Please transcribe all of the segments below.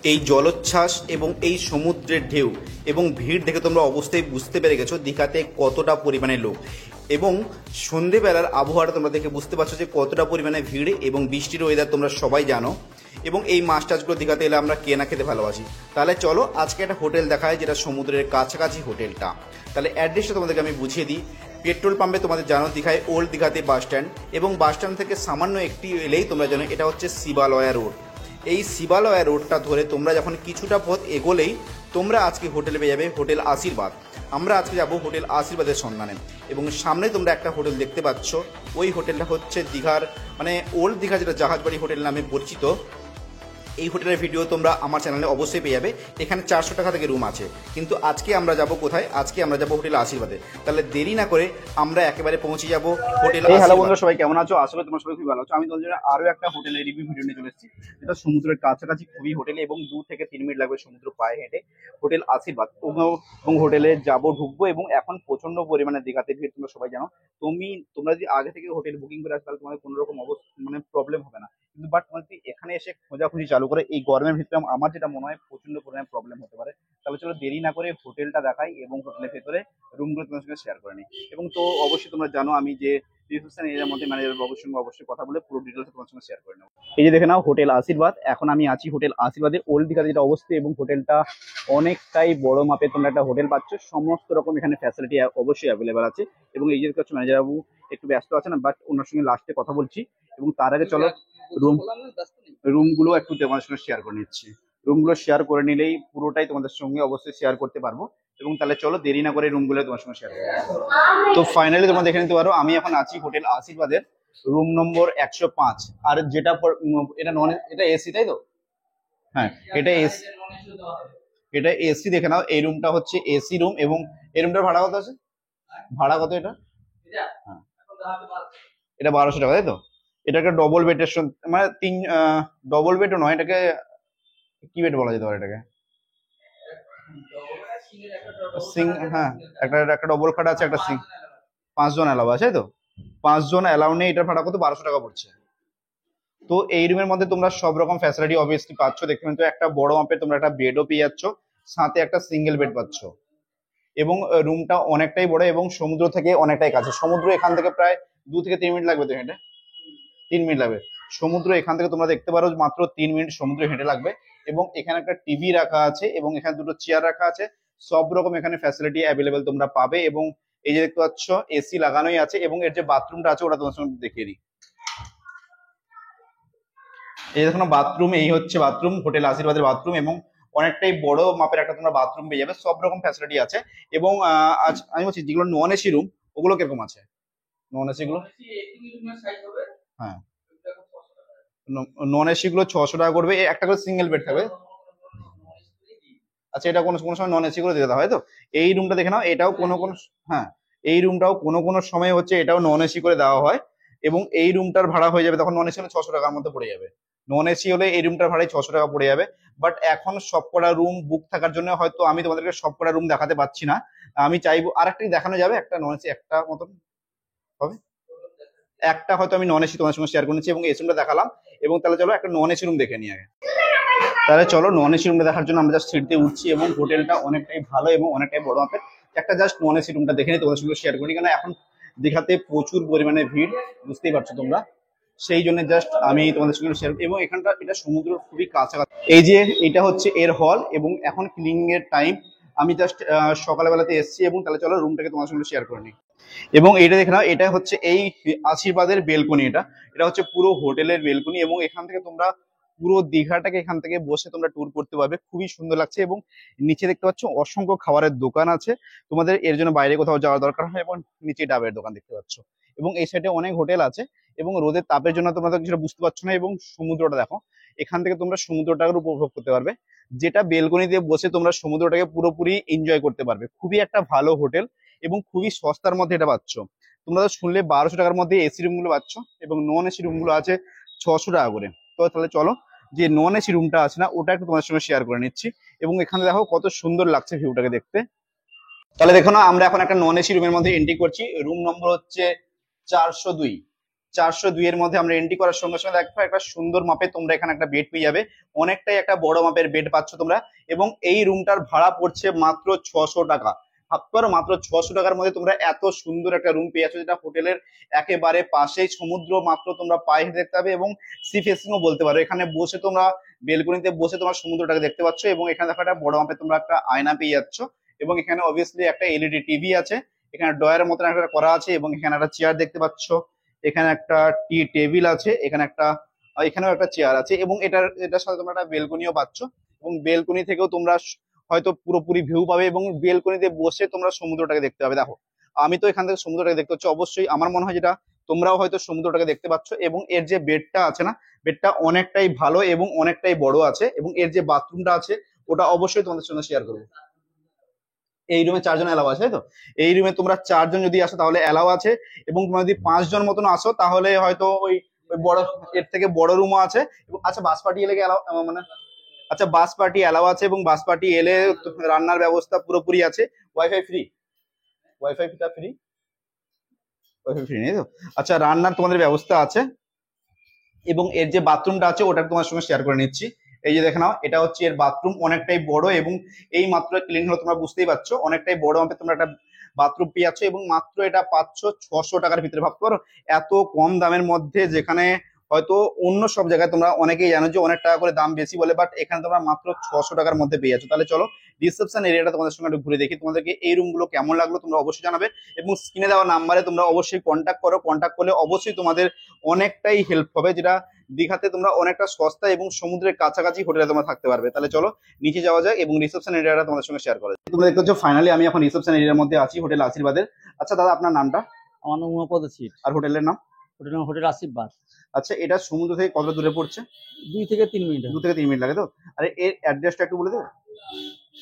এই জলোচ্ছ্বাস এবং এই সমুদ্রের ঢেউ এবং ভিড় দেখে তোমরা অবশ্যই বুঝতে পেরে গেছো দীঘাতে কতটা পরিমাণে লোক, এবং সন্ধেবেলার আবহাওয়াটা তোমরা দেখে বুঝতে পারছো যে কতটা পরিমাণে ভিড় এবং বৃষ্টির ওয়েদার তোমরা সবাই জানো। এবং এই মাছ টাছগুলো দীঘাতে এলে আমরা কে না খেতে ভালোবাসি। তাহলে চলো আজকে একটা হোটেল দেখায় যেটা সমুদ্রের কাছাকাছি হোটেলটা। তাহলে অ্যাড্রেসটা তোমাদেরকে আমি বুঝিয়ে দিই। পেট্রোল পাম্পে তোমাদের জানো দীঘায় ওল্ড দীঘাতে বাস স্ট্যান্ড, এবং বাস স্ট্যান্ড থেকে সামান্য একটি এলেই তোমরা জানো এটা হচ্ছে শিবালয়া রোড। এই শিবালয়া রোডটা ধরে তোমরা যখন কিছুটা পথ এগোলেই তোমরা আজকে হোটেলে পেয়ে যাবে হোটেল আশীর্বাদ। আমরা আজকে যাব হোটেল আশীর্বাদের সন্ধানে, এবং সামনে তোমরা একটা হোটেল দেখতে পাচ্ছ। ওই হোটেলটা হচ্ছে দীঘার মানে ওল্ড দীঘা, যেটা জাহাজবাড়ি হোটেল নামে পরিচিত। এই হোটেলের ভিডিও তোমরা আমার চ্যানেলে অবশ্যই পেয়ে যাবে। এখানে 400 টাকা থেকে রুম আছে। কিন্তু আজকে আমরা যাব কোথায়? আজকে আমরা যাব হোটেল আশীর্বাদে। তাহলে দেরি না করে আমরা একেবারে পৌঁছে যাব হোটেল আশীর্বাদ। হ্যালো বন্ধুরা, সবাই কেমন আছো? আসলে তোমরা সবাই খুব ভালো আছো। আমি তোমাদের জন্য আরো একটা হোটেলের রিভিউ ভিডিও নিয়ে চলে এসেছি, যেটা সমুদ্রের কাছাকাছি খুবই হোটেলে, এবং 2 থেকে 3 মিনিট লাগবে সমুদ্র পায়ে হেঁটে। হোটেল আশীর্বাদ এবং হোটেলে যাব, ঢুকবো, এবং এখন প্রচন্ড পরিমাণে দীঘাতে ভিড় তোমরা সবাই জানো। তোমরা যদি আগে থেকে হোটেল বুকিং করে আসো তাহলে তোমাদের কোনো রকম মানে প্রবলেম হবে না। কিন্তু বাট তোমার যদি এখানে এসে খোঁজাখুঁজি চালু করে এই গরমের ভিতরে, আমার যেটা মনে হয় প্রচন্ড পরিমাণে প্রবলেম হতে পারে। তাহলে চলো দেরি না করে হোটেলটা দেখাই এবং হোটেলের ভেতরে রুমগুলো তোমার সঙ্গে শেয়ার করে নিই। এবং তো অবশ্যই তোমরা জানো আমি যে রিসেপশন এরিয়ার মধ্যে ম্যানেজার বাবুর সঙ্গে অবশ্যই কথা বলে পুরো ডিটেলস তোমার সঙ্গে শেয়ার করে নেবো। এই যে দেখে নাও হোটেল আশীর্বাদ। এখন আমি আছি হোটেল আশীর্বাদের ওল্ড দীঘাতে যেটা অবস্থিত, এবং হোটেলটা অনেকটাই বড় মাপে তোমরা একটা হোটেল পাচ্ছ। সমস্ত রকম এখানে ফ্যাসিলিটি অবশ্যই অ্যাভেলেবেল আছে। এবং এই যে হচ্ছে ম্যানেজার বাবু একটু ব্যস্ত আছে না, বাট ওনার সঙ্গে লাস্টে কথা বলছি। এবং তার আগে চলো রুমগুলো একটু তোমাদের সঙ্গে শেয়ার করে নিচ্ছি। রুমগুলো শেয়ার করে নিলেই পুরোটাই তোমাদের সঙ্গে অবশ্যই শেয়ার করতে পারবো। এবং তাহলে চলো দেরি না করে রুমগুলো তোমার সঙ্গে শেয়ার করবো। তো ফাইনালি তোমরা দেখে নিতে পারো আমি এখন আছি হোটেল আশীর্বাদের রুম নম্বর 105। আর যেটা এটা নন, এটা এসি তাই তো? হ্যাঁ, এটা এসি দেখে নাও। এই রুমটা হচ্ছে এসি রুম, এবং এই রুমটার ভাড়া কত আছে? ভাড়া কত এটা? হ্যাঁ, এটা 1200 টাকা তাই তো? এটা একটা ডবল বেডের মানে ডবল বেডও নয়, এটাকে কি বেড বলা যেতে পারে এটাকে? হ্যাঁ, একটা ডবল খাট আছে, একটা 5 জন অ্যালাউ আছে, তাই তো? 5 জন অ্যালাউ নেই। এটার ভাড়া কত? 1200 টাকা পড়ছে। তো এই রুমের মধ্যে তোমরা সব রকম ফ্যাসিলিটি অবভিয়াসলি পাচ্ছ। দেখতে পাচ্ছ একটা বড় মাপের তোমরা একটা বেডও পেয়ে যাচ্ছ, সাথে একটা সিঙ্গেল বেড পাচ্ছ। এবং রুমটা অনেকটাই বড় এবং সমুদ্র থেকে অনেকটাই কাছে। সমুদ্র এখান থেকে প্রায় 2 থেকে 3 মিনিট লাগবে তো হেঁটে। 3 মিনিট লাগবে। সমুদ্র এখান থেকে তোমরা দেখতে পারো মাত্র 3 মিনিট সমুদ্র হেঁটে লাগবে। এবং এখানে একটা টিভি রাখা আছে, এবং এখানে 2টো চেয়ার রাখা আছে। সব রকম এখানে ফ্যাসিলিটি অ্যাভেলেবেল তোমরা পাবে। এবং এই যে দেখতে পাচ্ছ এসি লাগানোই আছে, এবং এর যে বাথরুমটা আছে ওটা তোমার সঙ্গে দেখিয়ে দিই। এই দেখো বাথরুম, এই হচ্ছে বাথরুম, হোটেল আশীর্বাদের বাথরুম। এবং অনেকটাই বড় মাপের একটা তোমরা বাথরুম পেয়ে যাবে। সব রকম ফ্যাসিলিটি আছে। এবং আজ আমি বলছি যেগুলো নন এসি রুম ওগুলো কিরকম আছে? নন এসি গুলো, হ্যাঁ, নন এসি গুলো 600 টাকা করবে। একটা করে সিঙ্গেল বেড থাকবে। আচ্ছা, এটা কোনো কোনো সময় নন এসি করে দিতে হয় তো? এই রুমটা দেখে নাও, এটাও কোনো কোনো, হ্যাঁ, এই রুমটাও কোনো কোনো সময় হচ্ছে এটাও নন এসি করে দেওয়া হয়। এবং এই রুমটার ভাড়া হয়ে যাবে তখন নন এসি হলে 600 টাকার মধ্যে পড়ে যাবে। নন এসি হলে এই রুমটার ভাড়াই 600 টাকা পড়ে যাবে। বাট এখন সবকটা রুম বুক থাকার জন্য হয়তো আমি তোমাদেরকে সবকটা রুম দেখাতে পারছি না। আমি চাইবো আর একটা দেখানো যাবে, একটা নন এসি একটা মতন হবে। একটা হয়তো আমি নন এসি তোমার সঙ্গে শেয়ার করেছি এবং এসি রুমটা দেখালাম। এবং তাহলে চলো একটা নন এসি রুম দেখে নিই আগে। তাহলে চলো নন এসি রুমটা দেখার জন্য আমরা জাস্ট সিঁড়িতে উঠছি, এবং হোটেলটা অনেকটাই ভালো এবং অনেকটাই বড় মাপের। একটা জাস্ট নন এসি রুমটা দেখে নিই, তোমাদের সঙ্গে শেয়ার করি। কারণ এখন দীঘাতে প্রচুর পরিমাণে ভিড়, বুঝতেই পারছো তোমরা। সেই জন্য জাস্ট আমি তোমাদের সঙ্গে শেয়ার। এবং এখানটা এটা সমুদ্র খুবই কাছাকাছি। এই যে এটা হচ্ছে এর হল, এবং এখন ক্লিনিং এর টাইম। আমি জাস্ট সকালবেলাতে এসেছি, এবং তাহলে চলো রুমটাকে তোমাদের সঙ্গে শেয়ার করে নিই। এবং এটা দেখে নাও, এটা হচ্ছে এই আশীর্বাদের বেলকনি। এটা এটা হচ্ছে পুরো হোটেলের বেলকনি, এবং এখান থেকে তোমরা পুরো দীঘাটাকে এখান থেকে বসে তোমরা ট্যুর করতে পারবে। খুবই সুন্দর লাগছে। এবং নিচে দেখতে পাচ্ছ অসংখ্য খাবারের দোকান আছে। তোমাদের এর জন্য বাইরে কোথাও যাওয়ার দরকার হয়। এবং নিচে ডাবের দোকান দেখতে পাচ্ছ। এবং এই সাইডে অনেক হোটেল আছে। এবং রোদের তাপের জন্য তোমরা তো কিছুটা বুঝতে পারছো না। এবং সমুদ্রটা দেখো, এখান থেকে তোমরা সমুদ্রটাকে উপভোগ করতে পারবে। যেটা বেলকনি দিয়ে বসে তোমরা সমুদ্রটাকে পুরোপুরি এনজয় করতে পারবে। খুবই একটা ভালো হোটেল, এবং খুবই সস্তার মধ্যে এটা পাচ্ছ। তোমরা তো শুনলে 1200 টাকার মধ্যে এসি রুম গুলো পাচ্ছ, এবং নন এসি রুম গুলো আছে 600 টাকা করে। তো তাহলে চলো যে নন এসি রুমটা আছে না ওটা একটু তোমাদের সঙ্গে শেয়ার করে নিচ্ছি। এবং এখানে দেখো কত সুন্দর লাগছে ভিউটাকে দেখতে। তাহলে দেখো না, আমরা এখন একটা নন এসি রুমের মধ্যে এন্ট্রি করছি। রুম নম্বর হচ্ছে 402। 402 এর মধ্যে আমরা এন্ট্রি করার সঙ্গে সঙ্গে দেখো একটা সুন্দর মাপে তোমরা এখানে একটা বেড পেয়ে যাবে। অনেকটাই একটা বড় মাপের বেড পাচ্ছ তোমরা। এবং এই রুমটার ভাড়া পড়ছে মাত্র 600 টাকা। ভাবতে পারো, মাত্র 600 টাকার মধ্যে তোমরা এত সুন্দর একটা রুম পেয়ে যাচ্ছ, যেটা হোটেলের একেবারে পাশেই সমুদ্র মাত্র তোমরা পায়ে হেঁটে দেখতে পাবে এবং সি ফেসিংও বলতে পারো। এখানে বসে তোমরা বেলকনিতে বসে তোমরা সমুদ্রটাকে দেখতে পাচ্ছ এবং এখানে দেখো একটা বড় মাপে তোমরা একটা আয়না পেয়ে যাচ্ছ। এবং এখানে অবভিয়াসলি একটা এলইডি টিভি আছে, এখানে ড্রয়ারের মতন একটা করা আছে এবং এখানে একটা চেয়ার দেখতে পাচ্ছ। এখানে একটা টি টেবিল আছে, এখানে একটা এখানেও একটা চেয়ার আছে এবং এটার সাথে তোমরা একটা বেলকনিও পাচ্ছ। এবং বেলকনি থেকেও তোমরা হয়তো পুরোপুরি ভিউ পাবে এবং বেলকনিতে বসে তোমরা সমুদ্রটাকে দেখতে পাবে। দেখো, আমি তো এখান থেকে সমুদ্রটাকে দেখতে পাচ্ছি, অবশ্যই আমার মনে হয় যেটা তোমরাও হয়তো সমুদ্রটাকে দেখতে পাচ্ছ। এবং এর যে বেডটা আছে না, বেডটা অনেকটাই ভালো এবং অনেকটাই বড় আছে। এবং এর যে বাথরুমটা আছে ওটা অবশ্যই তোমাদের সঙ্গে শেয়ার করবো। এই রুমে 4 জন এলাও আছে, তাই তো? এই রুমে তোমরা 4 জন যদি আসো তাহলে এলাও আছে। এবং তোমরা যদি 5 জন মতন আসো তাহলে হয়তো ওই ওই বড়, এর থেকে বড় রুমও আছে। এবং আচ্ছা, বাস পার্টি এলে এলাও মানে, আচ্ছা বাস পার্টি এলাও আছে এবং বাস পার্টি এলে রান্নার ব্যবস্থা পুরোপুরি আছে। ওয়াইফাই ফ্রি, ওয়াইফাইটা ফ্রি, ওয়াইফাই ফ্রি নেই তো? আচ্ছা, রান্নার তোমাদের ব্যবস্থা আছে। এবং এর যে বাথরুমটা আছে ওটা তোমার সঙ্গে শেয়ার করে নিচ্ছি। এই যে দেখে নাও, এটা হচ্ছে এর বাথরুম, অনেকটাই বড় এবং এই মাত্র ক্লিন হলো, তোমরা বুঝতেই পারছো অনেকটাই বড় মাপে তোমরা একটা বাথরুম পেয়ে যাচ্ছ। এবং মাত্র এটা পাচ্ছ 600 টাকার ভিতরে। ভাবতে পারো এত কম দামের মধ্যে, যেখানে হয়তো অন্য সব জায়গায় তোমরা অনেকেই জানো যে অনেক টাকা করে দাম বেশি বলে, বাট এখানে তোমরা মাত্র 600 টাকার মধ্যে পেয়ে যাচ্ছ। তাহলে চলো রিসেপশন এরিয়াটা তোমাদের সঙ্গে একটু ঘুরে দেখি, তোমাদেরকে এই রুমগুলো কেমন লাগলো তোমরা অবশ্যই জানাবে। এবং স্ক্রিনে দেওয়া নাম্বারে তোমরা অবশ্যই কন্ট্যাক্ট করো, কন্ট্যাক্ট করলে অবশ্যই তোমাদের অনেকটাই হেল্প হবে, যেটা দীঘাতে তোমরা অনেকটা সস্তা এবং সমুদ্রের কাছাকাছি হোটেলে তোমরা থাকতে পারবে। তাহলে চলো নিচে যাওয়া যায় এবং রিসেপশন এরিয়াটা তোমাদের সঙ্গে শেয়ার করে। তোমরা দেখতে পাচ্ছ ফাইনালি আমি এখন রিসেপশন এরিয়ার মধ্যে আছি, হোটেল আশীর্বাদের। আচ্ছা দাদা, আপনার নামটা? আমার নাম উমাপদ সিট। আর হোটেলের নাম? হোটেল আশীর্বাদ। আচ্ছা, এটা সমুদ্র থেকে কত দূরে পড়ছে? 2 থেকে 3 মিনিট। 2 থেকে 3 মিনিট লাগে তো? আরে এর অ্যাড্রেসটা একটু বলে দেবে?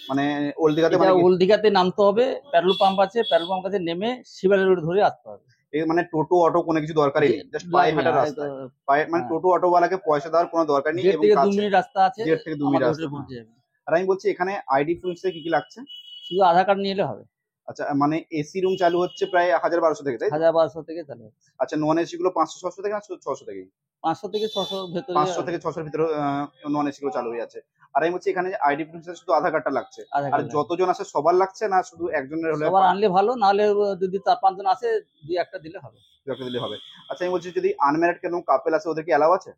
মানে ওল্ড দীঘাতে, এটা মানে ওল্ড দীঘাতে নামতে হবে, পেট্রোল পাম্প আছে, পেট্রোল পাম্প কাছে নেমে শিবালয় রোড ধরে আসতে হবে। মানে টোটো অটো কোনো কিছু দরকারই নেই, জাস্ট পায়ে হাঁটার রাস্তা। পায়ে মানে টোটো অটো ওয়ালাকে পয়সা দেওয়ার কোনো দরকার নেই। 1.5 থেকে 2 মিনিট রাস্তা আছে, 1.5 থেকে 2 মিনিট রাস্তা পৌঁছে যাবে। আর আমি বলছি এখানে আইডি প্রুফ কি কি লাগছে? শুধু আধার কার্ড নিয়ে এলে হবে। আচ্ছা, মানে এসি রুম চালু হচ্ছে প্রায় 1200 থেকে, তাই? 1200 থেকে চালু হচ্ছে। আচ্ছা, নন এসি গুলো 500-600 থেকে না শুধু 600 থেকে? 500 থেকে 600 ভেতরে। 500 থেকে 600 ভিতরে নন এসি গুলো চালু হয়ে আছে। আর আমি বলছি এখানে আইডি প্রুফ শুধু আধার কার্ডটা লাগছে। আর যতজন আসে সবার লাগছে না শুধু একজনের হলে? সবার আনলে ভালো, নাহলে যদি 4-5 জন আসে 2-1টা দিলে হবে। 2-1টা দিলে হবে। আচ্ছা, আমি বলছি যদি আনম্যারিড কোনো কাপল আছে ওদের কি এলাও আছে?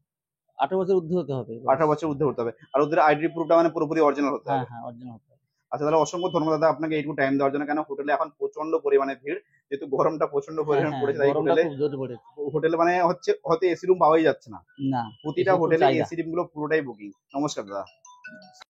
18 বছর ঊর্ধ্ব হতে হবে। 18 বছর ঊর্ধ্বে হতে হবে। আর ওদের আইডি প্রুফটা মানে পুরোপুরি অরিজিনাল হতে হবে? হ্যাঁ, অরিজিনাল হতে হবে। আচ্ছা, তাহলে অসংখ্য ধন্যবাদ দাদা আপনাকে এইটুকু টাইম দেওয়ার জন্য। কেন হোটেলে এখন প্রচন্ড পরিমাণে ভিড়, যেহেতু গরমটা প্রচন্ড পরিমাণে পড়েছে, তাই হোটেলে মানে হচ্ছে হয়তো এসি রুম পাওয়াই যাচ্ছে না। প্রতিটা হোটেলে এসি রুম গুলো পুরোটাই বুকিং। নমস্কার দাদা।